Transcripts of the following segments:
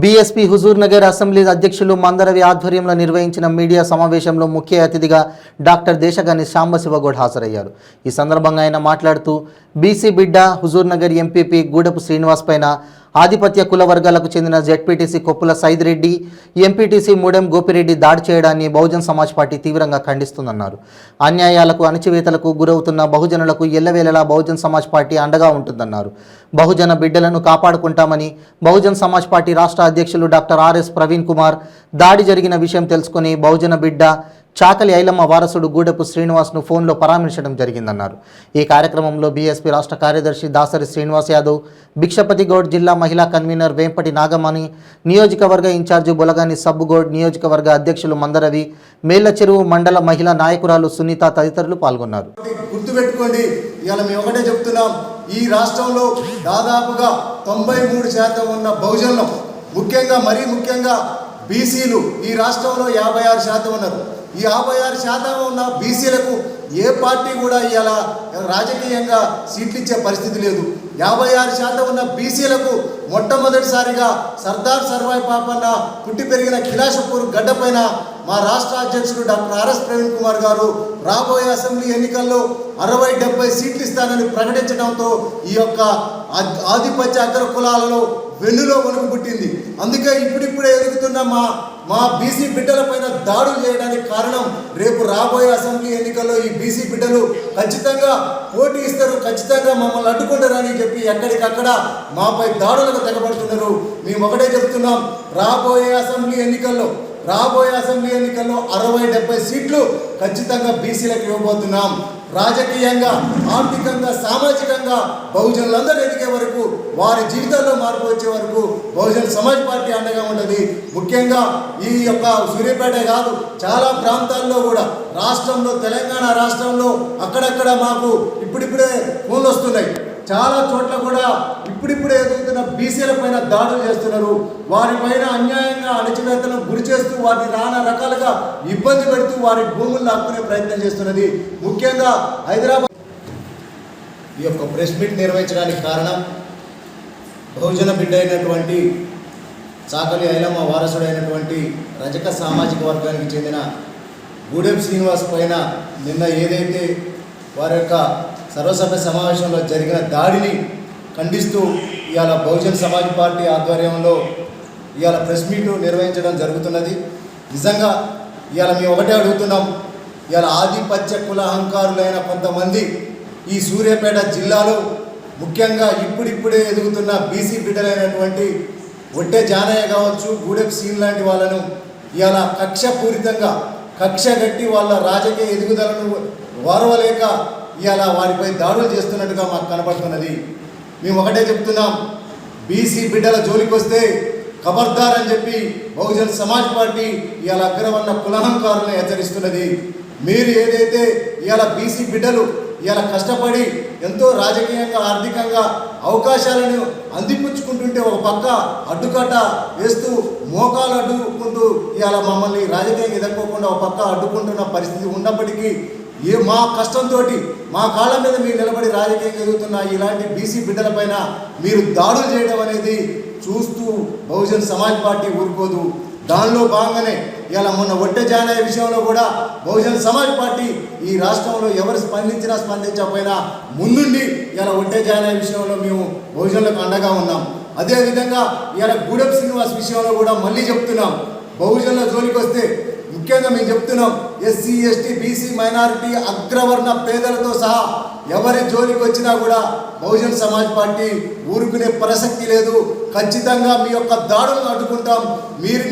BSP Huzur Nagar assembly అధ్యక్షులు మందరవి ఆధ్వర్యంలో నిర్వహించిన మీడియా సమావేశంలో ముఖ్య అతిథిగా డాక్టర్ దేశగాని సాంబశివగౌడ్ హాజరయ్యారు. ఈ సందర్భంగా ఆయన మాట్లాడుతూ బీసీ బిడ్డ హుజూర్ నగర్ ఎంపీపీ గూడపు శ్రీనివాస్ పైన ఆధిపత్య కుల వర్గాలకు చెందిన జెడ్పీటీసీ కొప్పుల సైదిరెడ్డి, ఎంపీటీసీ మూడెం గోపిరెడ్డి దాడి చేయడాన్ని బహుజన్ సమాజ్ పార్టీ తీవ్రంగా ఖండిస్తుందన్నారు. అన్యాయాలకు అణచివేతలకు గురవుతున్న బహుజనులకు ఎల్లవేళలా బహుజన్ సమాజ్ పార్టీ అండగా ఉంటుందన్నారు. బహుజన బిడ్డలను కాపాడుకుంటామని బహుజన్ సమాజ్ పార్టీ రాష్ట్ర అధ్యక్షులు డాక్టర్ ఆర్ఎస్ ప్రవీణ్ కుమార్ దాడి జరిగిన విషయం తెలుసుకుని బహుజన బిడ్డ చాకలి ఐలమ్మ వారసుడు గూడపు శ్రీనివాస్ను ఫోన్లో పరామర్శించడం జరిగిందన్నారు. ఈ కార్యక్రమంలో బీఎస్పీ రాష్ట్ర కార్యదర్శి దాసరి శ్రీనివాస్ యాదవ్, భిక్షపతి గౌడ్, జిల్లా మహిళా కన్వీనర్ వేంపటి నాగమణి, నియోజకవర్గ ఇన్ఛార్జి బొలగాని సబ్బుగౌడ్, నియోజకవర్గ అధ్యక్షులు మందరవి, మేళ్ల చెరువు మండల మహిళా నాయకురాలు సునీత తదితరులు పాల్గొన్నారు. గుర్తుపెట్టుకోండి, ఇవాళ మేము ఒకటే చెప్తున్నాం, ఈ రాష్ట్రంలో దాదాపుగా 93% ఉన్న బహుజనులు, ముఖ్యంగా బీసీలు ఈ రాష్ట్రంలో 56% ఉన్నారు. ఈ 56% ఉన్న బీసీలకు ఏ పార్టీ కూడా ఇలా రాజకీయంగా సీట్లు ఇచ్చే పరిస్థితి లేదు. 56% ఉన్న బీసీలకు మొట్టమొదటిసారిగా సర్దార్ సర్వాయి పాపన్న పుట్టి పెరిగిన కిలాషపూర్ గడ్డపైన మా రాష్ట్ర అధ్యక్షుడు డాక్టర్ ఆర్ఎస్ ప్రవీణ్ కుమార్ గారు రాబోయే అసెంబ్లీ ఎన్నికల్లో 60-70 సీట్లు ఇస్తానని ప్రకటించడంతో ఈ యొక్క ఆధిపత్య అగ్ర కులాలలో వెన్నులో వణుకు పుట్టింది. అందుకే ఇప్పుడిప్పుడే ఎదుగుతున్న మా బీసీ బిడ్డలపైన దాడులు చేయడానికి కారణం, రేపు రాబోయే అసెంబ్లీ ఎన్నికల్లో ఈ బీసీ బిడ్డలు ఖచ్చితంగా పోటీ ఇస్తారు, ఖచ్చితంగా మమ్మల్ని అడ్డుకుంటారని చెప్పి ఎక్కడికక్కడ మాపై దాడులకు తెగబడుతున్నారు. మేము ఒకటే చెప్తున్నాం, రాబోయే అసెంబ్లీ ఎన్నికల్లో 60-70 సీట్లు ఖచ్చితంగా బీసీలకు ఇవ్వబోతున్నాం. రాజకీయంగా, ఆర్థికంగా, సామాజికంగా బహుజనులందరూ ఎదిగే వరకు, వారి జీవితాల్లో మార్పు వచ్చే వరకు బహుజన్ సమాజ్ పార్టీ అండగా ఉంటుంది. ముఖ్యంగా ఈ యొక్క సూర్యాపేట కాదు, చాలా ప్రాంతాల్లో కూడా రాష్ట్రంలో, తెలంగాణ రాష్ట్రంలో అక్కడక్కడ మాకు ఇప్పుడిప్పుడే ఫోన్లు వస్తున్నాయి. చాలా చోట్ల కూడా ఇప్పుడిప్పుడే ఎదుగుతున్న బీసీల పైన దాడులు చేస్తున్నారు. వారిపైన అన్యాయంగా అణచివేతలకు గురి చేస్తూ, వారిని నానా రకాలుగా ఇబ్బంది పెడుతూ వారి భూములు లాక్కునే ప్రయత్నం చేస్తున్నది. ముఖ్యంగా హైదరాబాద్ ఈ యొక్క ప్రెస్ మీట్ నిర్వహించడానికి కారణం, బహుజన బిడ్డ అయినటువంటి చాకలి ఐలమ్మ వారసుడైనటువంటి రజక సామాజిక వర్గానికి చెందిన గూడెం శ్రీనివాస్ పైన నిన్న ఏదైతే వారి యొక్క సర్వసభ్య సమావేశంలో జరిగిన దాడిని ఖండిస్తూ ఇవాళ బహుజన్ సమాజ్ పార్టీ ఆధ్వర్యంలో ఇవాళ ప్రెస్ మీటు నిర్వహించడం జరుగుతున్నది. నిజంగా ఇవాళ మేము ఒకటే అడుగుతున్నాం, ఇవాళ ఆధిపత్య కులహంకారులైన కొంతమంది ఈ సూర్యాపేట జిల్లాలో, ముఖ్యంగా ఇప్పుడిప్పుడే ఎదుగుతున్న బీసీ బిడ్డలైనటువంటి ఒట్టే జానయ్య కావచ్చు, గూడెం సీన్ లాంటి వాళ్ళను ఇవాళ కక్షపూరితంగా కక్షగట్టి వాళ్ళ రాజకీయ ఎదుగుదలను వారవలేక ఇవాళ వారిపై దాడులు చేస్తున్నట్టుగా మాకు కనబడుతున్నది. మేము ఒకటే చెప్తున్నాం, బీసీ బిడ్డల జోలికి వస్తే ఖబర్దార్ అని చెప్పి బహుజన్ సమాజ్ పార్టీ ఇవాళ అగ్రవర్ణ కులహంకారులను హెచ్చరిస్తున్నది. మీరు ఏదైతే ఇవాళ బీసీ బిడ్డలు ఇవాళ కష్టపడి ఎంతో రాజకీయంగా, ఆర్థికంగా అవకాశాలను అందిపుచ్చుకుంటుంటే ఒక పక్క అడ్డుకట్ట వేస్తూ, మోకాలు అడ్డుకుంటూ ఇవాళ మమ్మల్ని రాజకీయంగా ఎదుర్కోకుండా ఒక పక్క అడ్డుకుంటున్న పరిస్థితి ఉన్నప్పటికీ, మా కష్టంతో మా కాళ్ళ మీద మీరు నిలబడి రాజకీయంగా ఎదుగుతున్న ఇలాంటి బీసీ బిడ్డలపైన మీరు దాడులు చేయడం అనేది చూస్తూ బహుజన్ సమాజ్ పార్టీ ఊరుకోదు. దానిలో భాగంగానే ఇలా మొన్న ఒట్టె జానయ్య విషయంలో కూడా బహుజన్ సమాజ్ పార్టీ ఈ రాష్ట్రంలో ఎవరు స్పందించకపోయినా ముందుండి ఇలా ఒట్టె జానయ్య విషయంలో మేము బహుజనులకు అండగా ఉన్నాం. అదేవిధంగా ఇలా గూడెం శ్రీనివాస్ విషయంలో కూడా మళ్ళీ చెప్తున్నాం, బహుజనుల జోలికి వస్తే ముఖ్యంగా మేము చెప్తున్నాం, ఎస్సీ, ఎస్టీ, బీసీ, మైనారిటీ, అగ్రవర్ణ పేదలతో సహా ఎవరి జోలికి వచ్చినా కూడా బహుజన్ సమాజ్ పార్టీ ఊరుకునే ప్రసక్తి లేదు. ఖచ్చితంగా మీ యొక్క దాడులను అడ్డుకుంటాం.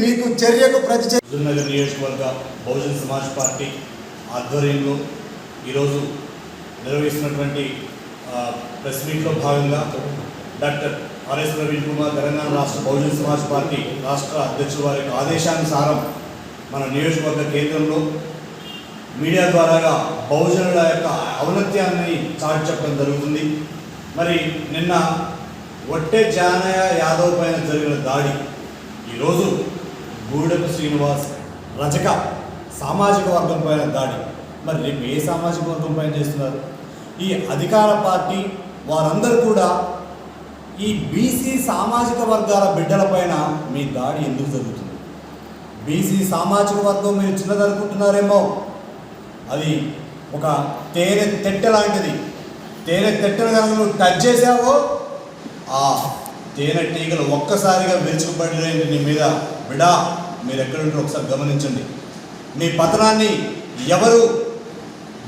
మీకు చర్యకు హుజూర్నగర్ నియోజకవర్గ బహుజన్ సమాజ్ పార్టీ ఆధ్వర్యంలో ఈరోజు నిర్వహిస్తున్నటువంటి ప్రెస్ మీట్లో భాగంగా డాక్టర్ ఆర్ఎస్ ప్రవీణ్ కుమార్, తెలంగాణ రాష్ట్ర బహుజన్ సమాజ్ పార్టీ రాష్ట్ర అధ్యక్షుల వారి యొక్క ఆదేశానుసారం మన నియోజకవర్గ కేంద్రంలో మీడియా ద్వారాగా బహుజనుల యొక్క ఔన్నత్యాన్ని చాటి చెప్పడం జరుగుతుంది. మరి నిన్న ఒట్టే జానయ్య యాదవ్ పైన జరిగిన దాడి, ఈరోజు గూడెపు శ్రీనివాస్ రజక సామాజిక వర్గం పైన దాడి, మరి రేపు ఏ సామాజిక వర్గం పైన చేస్తున్నారు? ఈ అధికార పార్టీ వారందరూ కూడా ఈ బీసీ సామాజిక వర్గాల బిడ్డలపైన మీ దాడి ఎందుకు జరుగుతుంది? బీసీ సామాజిక వర్గం మీరు చిన్నదనుకుంటున్నారేమో, అది ఒక తేనె తెట్టె లాంటిది. తేనె తెట్టెను కనుక నువ్వు టచ్ చేసావో ఆ తేనె టీగలు ఒక్కసారిగా విరుచుకుపడినండి నీ మీద. బిడా, మీరు ఎక్కడుంటారో ఒకసారి గమనించండి. మీ పతనాన్ని ఎవరు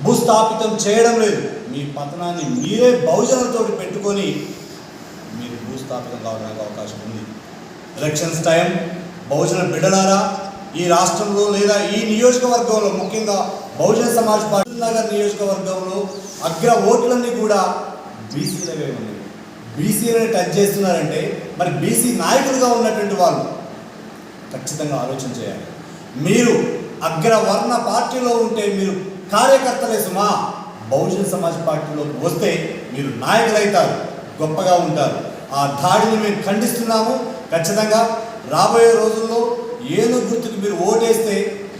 భూస్థాపితం చేయడం లేదు. మీ పతనాన్ని మీరే బహుజనులతో పెట్టుకొని మీరు భూస్థాపితం కావడానికి అవకాశం ఉంది. ఎలక్షన్స్ టైం, బహుజన బిడ్డలారా, ఈ రాష్ట్రంలో లేదా ఈ నియోజకవర్గంలో, ముఖ్యంగా బహుజన సమాజ్ పార్టీ నగర్ నియోజకవర్గంలో అగ్ర ఓట్లన్నీ కూడా బీసీలవే ఉన్నాయి. బీసీలని టచ్ చేస్తున్నారంటే మరి బీసీ నాయకులుగా ఉన్నటువంటి వాళ్ళు ఖచ్చితంగా ఆలోచన చేయాలి. మీరు అగ్రవర్ణ పార్టీలో ఉంటే మీరు కార్యకర్తలే సుమా. బహుజన సమాజ్ పార్టీలోకి వస్తే మీరు నాయకులైతారు, గొప్పగా ఉంటారు. ఆ దాడిని మేము ఖండిస్తున్నాము. ఖచ్చితంగా రాబోయే రోజుల్లో ఏను గుర్తుకు మీరు ఓటేస్తే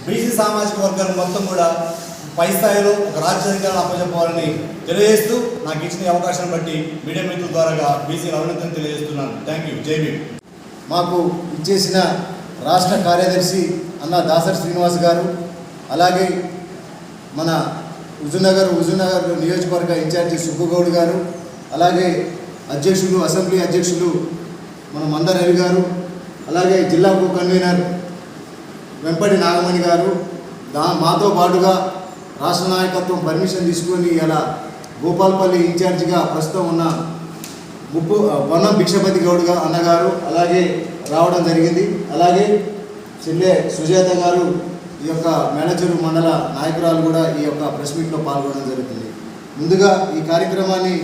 బీసీ సామాజిక వర్గాలు మొత్తం కూడా పై స్థాయిలో ఒక రాజ్యాధికారాన్ని అప్పచెప్పాలని తెలియజేస్తూ నాకు ఇచ్చిన అవకాశాన్ని బట్టి మీడియా మిత్రుల ద్వారా బీసీ అభినందన తెలియజేస్తున్నాను. Thank you. జై భీమ్. మాకు ఇచ్చేసిన రాష్ట్ర కార్యదర్శి అన్న దాసరి శ్రీనివాస్ గారు, అలాగే మన హుజూర్నగర్ నియోజకవర్గ ఇన్ఛార్జి సుబ్బుగౌడ్ గారు, అలాగే అధ్యక్షులు, అసెంబ్లీ అధ్యక్షులు మన మంద రవి గారు, అలాగే జిల్లా కో కన్వీనర్ వెంపటి నాగమణి గారు, మాతో పాటుగా రాష్ట్ర నాయకత్వం పర్మిషన్ తీసుకొని ఇలా భూపాల్పల్లి ఇన్ఛార్జిగా ప్రస్తుతం ఉన్న వనం భిక్షపతి గౌడ్ అన్నగారు అలాగే రావడం జరిగింది. అలాగే చెల్లె సుజాత గారు, ఈ యొక్క మేడచెరు మండల నాయకురాలు కూడా ఈ యొక్క ప్రెస్ మీట్లో పాల్గొనడం జరుగుతుంది. ముందుగా ఈ కార్యక్రమాన్ని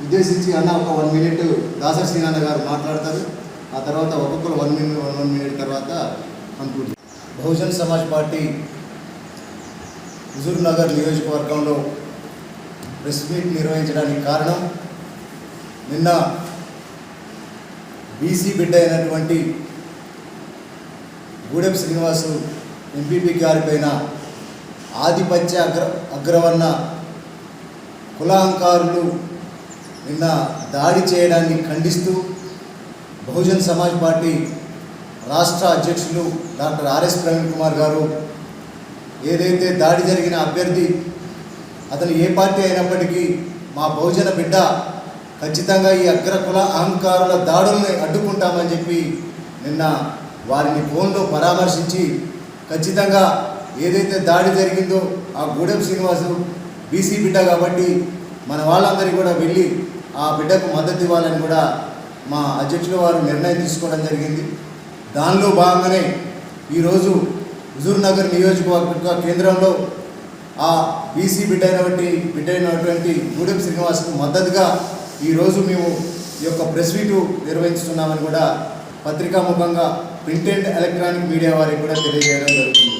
ఉద్దేశించి అన్న ఒక 1 మినిట్ దాసరి శ్రీనాన్న గారు మాట్లాడతారు. ఆ తర్వాత ఒక్కొక్కరు 1 మినిట్ తర్వాత కంక్లూడ్. బహుజన్ సమాజ్ పార్టీ హుజూర్నగర్ నియోజకవర్గంలో ప్రెస్ మీట్ నిర్వహించడానికి కారణం, నిన్న బీసీ బిడ్డ అయినటువంటి గూడెం శ్రీనివాసు ఎంపీపీ గారిపైన ఆధిపత్య అగ్రవర్ణ కులాంకారులు నిన్న దాడి చేయడాన్ని ఖండిస్తూ బహుజన్ సమాజ్ పార్టీ రాష్ట్ర అధ్యక్షులు డాక్టర్ ఆర్ఎస్ ప్రవీణ్ కుమార్ గారు ఏదైతే దాడి జరిగిన అభ్యర్థి అతను ఏ పార్టీ అయినప్పటికీ మా బహుజన బిడ్డ ఖచ్చితంగా ఈ అగ్రకుల అహంకారుల దాడుల్ని అడ్డుకుంటామని చెప్పి నిన్న వారిని ఫోన్లో పరామర్శించి ఖచ్చితంగా ఏదైతే దాడి జరిగిందో ఆ గూడెం శ్రీనివాసు బీసీ బిడ్డ కాబట్టి మన వాళ్ళందరికీ కూడా వెళ్ళి ఆ బిడ్డకు మద్దతు ఇవ్వాలని కూడా మా అధ్యక్షుల వారు నిర్ణయం తీసుకోవడం జరిగింది. దానిలో భాగంగానే ఈరోజు హుజూర్నగర్ నియోజకవర్గ కేంద్రంలో ఆ బీసీ బిడ్డ అయినటువంటి గూడెం శ్రీనివాస్కు మద్దతుగా ఈరోజు మేము ఈ యొక్క ప్రెస్ మీటు నిర్వహిస్తున్నామని కూడా పత్రికాముఖంగా ప్రింట్ అండ్ ఎలక్ట్రానిక్ మీడియా వారికి కూడా తెలియజేయడం జరుగుతుంది.